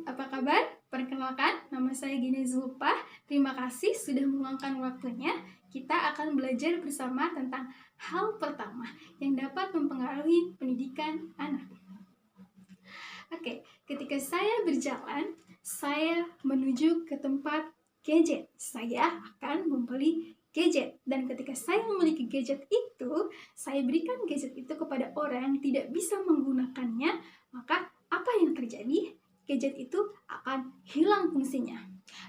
Hai, apa kabar? Perkenalkan, nama saya Gina Zulpa. Terima kasih sudah meluangkan waktunya. Kita akan belajar bersama tentang hal pertama yang dapat mempengaruhi pendidikan anak. Oke, ketika saya berjalan, saya menuju ke tempat gadget. Saya akan membeli gadget. Dan ketika saya memiliki gadget itu, saya berikan gadget itu kepada orang yang tidak bisa menggunakannya, maka apa yang terjadi? Gadget itu akan hilang fungsinya.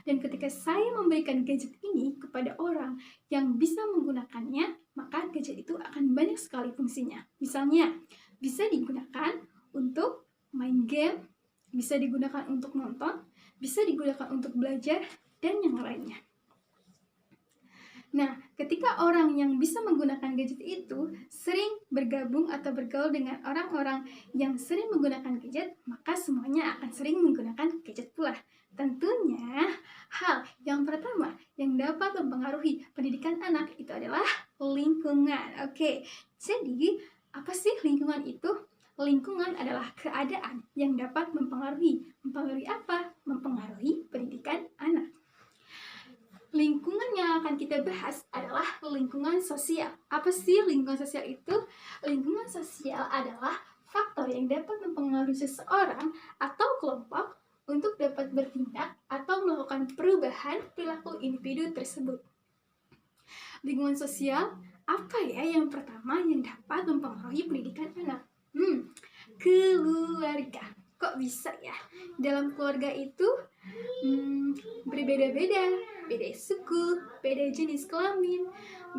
Dan ketika saya memberikan gadget ini kepada orang yang bisa menggunakannya, maka gadget itu akan banyak sekali fungsinya. Misalnya, bisa digunakan untuk main game, bisa digunakan untuk nonton, bisa digunakan untuk belajar, dan yang lainnya. Nah, ketika orang yang bisa menggunakan gadget itu sering bergabung atau bergaul dengan orang-orang yang sering menggunakan gadget, maka semuanya akan sering menggunakan gadget pula. Tentunya, hal yang pertama yang dapat mempengaruhi pendidikan anak itu adalah lingkungan. Oke, jadi apa sih lingkungan itu? Lingkungan adalah keadaan yang dapat mempengaruhi. Mempengaruhi apa? Mempengaruhi pendidikan anak. Lingkungan yang akan kita bahas adalah lingkungan sosial. Apa sih lingkungan sosial itu? Lingkungan sosial adalah faktor yang dapat mempengaruhi seseorang atau kelompok untuk dapat bertindak atau melakukan perubahan perilaku individu tersebut. Lingkungan sosial apa ya yang pertama yang dapat mempengaruhi pendidikan anak? Keluarga. Kok bisa ya? Dalam keluarga itu berbeda-beda, beda suku, beda jenis kelamin,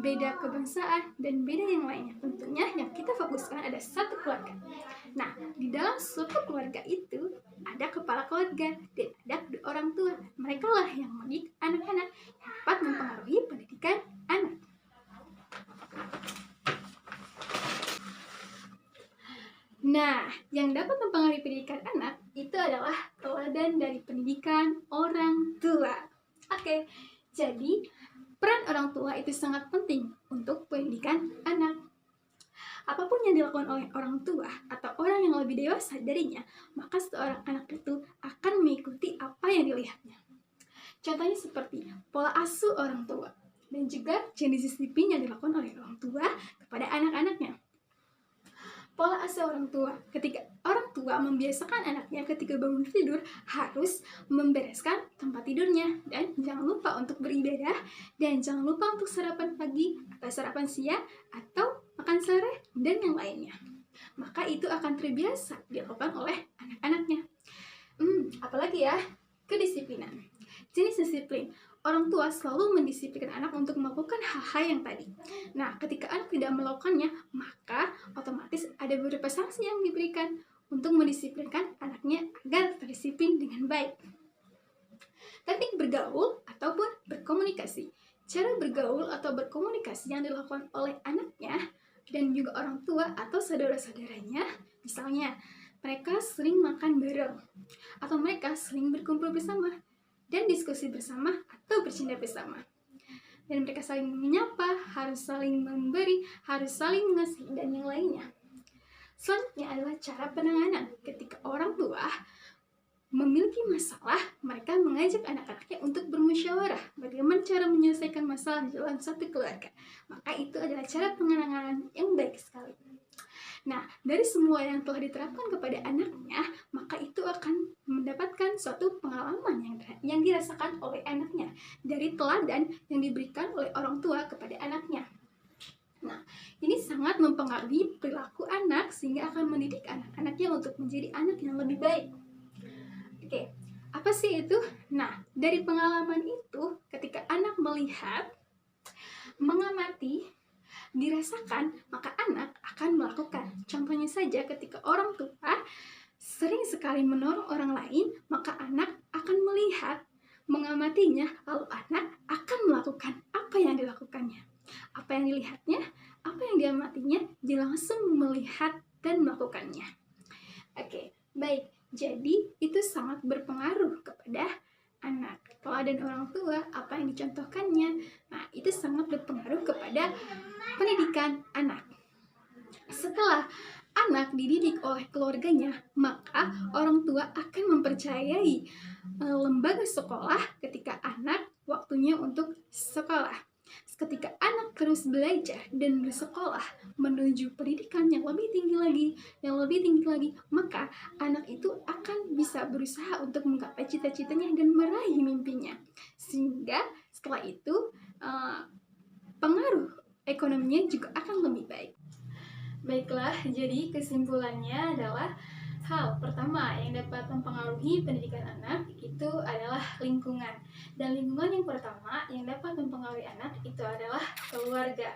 beda kebangsaan, dan beda yang lainnya. Tentunya yang kita fokuskan ada satu keluarga. Nah, di dalam suatu keluarga itu ada kepala keluarga dan ada kedua orang tua. Mereka lah yang mendidik anak-anak yang dapat mempengaruhi pendidikan anak. Nah, yang dapat mempengaruhi pendidikan anak itu adalah teladan dari pendidikan orang tua. Oke, jadi peran orang tua itu sangat penting untuk pendidikan anak. Apapun yang dilakukan oleh orang tua atau orang yang lebih dewasa darinya, maka seorang anak itu akan mengikuti apa yang dilihatnya. Contohnya seperti pola asuh orang tua dan juga jenis disiplin yang dilakukan oleh orang tua kepada anak-anaknya. Pola asuh orang tua. Ketika orang tua membiasakan anaknya ketika bangun tidur harus membereskan tempat tidurnya dan jangan lupa untuk beribadah dan jangan lupa untuk sarapan pagi atau sarapan siang atau makan sore dan yang lainnya. Maka itu akan terbiasa dilakukan oleh anak-anaknya. Apalagi ya? Kedisiplinan. Jenis disiplin. Orang tua selalu mendisiplinkan anak untuk melakukan hal-hal yang tadi. Nah, ketika anak tidak melakukannya, maka otomatis ada beberapa sanksi yang diberikan untuk mendisiplinkan anaknya agar terdisiplin dengan baik. Teknik bergaul ataupun berkomunikasi. Cara bergaul atau berkomunikasi yang dilakukan oleh anaknya dan juga orang tua atau saudara-saudaranya, misalnya mereka sering makan bareng atau mereka sering berkumpul bersama dan diskusi bersama atau bercanda bersama. Dan mereka saling menyapa, harus saling memberi, harus saling mengasihi, dan yang lainnya. Selanjutnya adalah cara penanganan. Ketika orang tua memiliki masalah, mereka mengajak anak-anaknya untuk bermusyawarah. Bagaimana cara menyelesaikan masalah dalam satu keluarga. Maka itu adalah cara penanganan yang baik sekali. Nah, dari semua yang telah diterapkan kepada anaknya, maka itu akan mendapatkan suatu pengalaman yang dirasakan oleh anaknya dari teladan yang diberikan oleh orang tua kepada anaknya. Nah, ini sangat mempengaruhi perilaku anak sehingga akan mendidik anak-anaknya untuk menjadi anak yang lebih baik. Oke, apa sih itu? Nah, dari pengalaman itu, ketika anak melihat, mengamati, dirasakan, maka anak akan melakukan. Contohnya saja ketika orang tua sering sekali menolong orang lain, maka anak akan melihat, mengamatinya, lalu anak akan melakukan apa yang dilakukannya. Apa yang dilihatnya, apa yang diamatinya, dia langsung melihat dan melakukannya. Oke, baik. Jadi itu sangat berpengaruh kepada anak. Teladan orang tua, apa yang dicontohkannya, nah itu sangat berpengaruh kepada pendidikan anak. Setelah anak dididik oleh keluarganya, maka orang tua akan mempercayai lembaga sekolah ketika anak waktunya untuk sekolah. Ketika anak terus belajar dan bersekolah menuju pendidikan yang lebih tinggi lagi, maka anak itu akan bisa berusaha untuk menggapai cita-citanya dan meraih mimpinya. Sehingga setelah itu pengaruh ekonominya juga akan lebih baik. Baiklah, jadi kesimpulannya adalah hal pertama yang dapat mempengaruhi pendidikan anak itu adalah lingkungan. Dan lingkungan yang pertama yang dapat mempengaruhi anak itu adalah keluarga.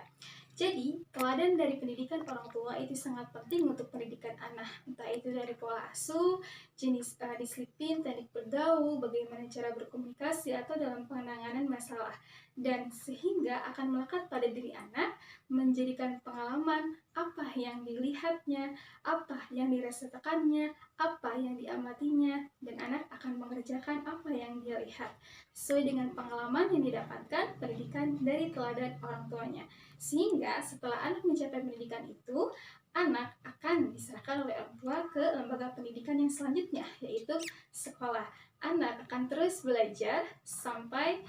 Jadi, teladan dari pendidikan orang tua itu sangat penting untuk pendidikan anak. Entah itu dari pola asuh, jenis disiplin, teknik bergaul, bagaimana cara berkomunikasi, atau dalam penanganan masalah. Dan sehingga akan melekat pada diri anak, menjadikan pengalaman apa yang dilihatnya, apa yang dirasakannya, apa yang diamatinya, dan anak akan mengerjakan apa yang dia lihat. Sesuai dengan pengalaman yang didapatkan pendidikan dari teladan orang tuanya. Sehingga setelah anak mencapai pendidikan itu, anak akan diserahkan oleh orang tua ke lembaga pendidikan yang selanjutnya, yaitu sekolah. Anak akan terus belajar sampai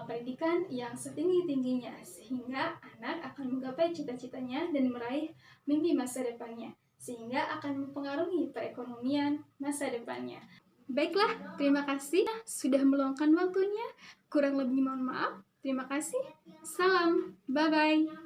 pendidikan yang setinggi-tingginya, sehingga anak akan menggapai cita-citanya dan meraih mimpi masa depannya, sehingga akan mempengaruhi perekonomian masa depannya. Baiklah, terima kasih sudah meluangkan waktunya. Kurang lebih mohon maaf. Terima kasih. Salam. Bye-bye.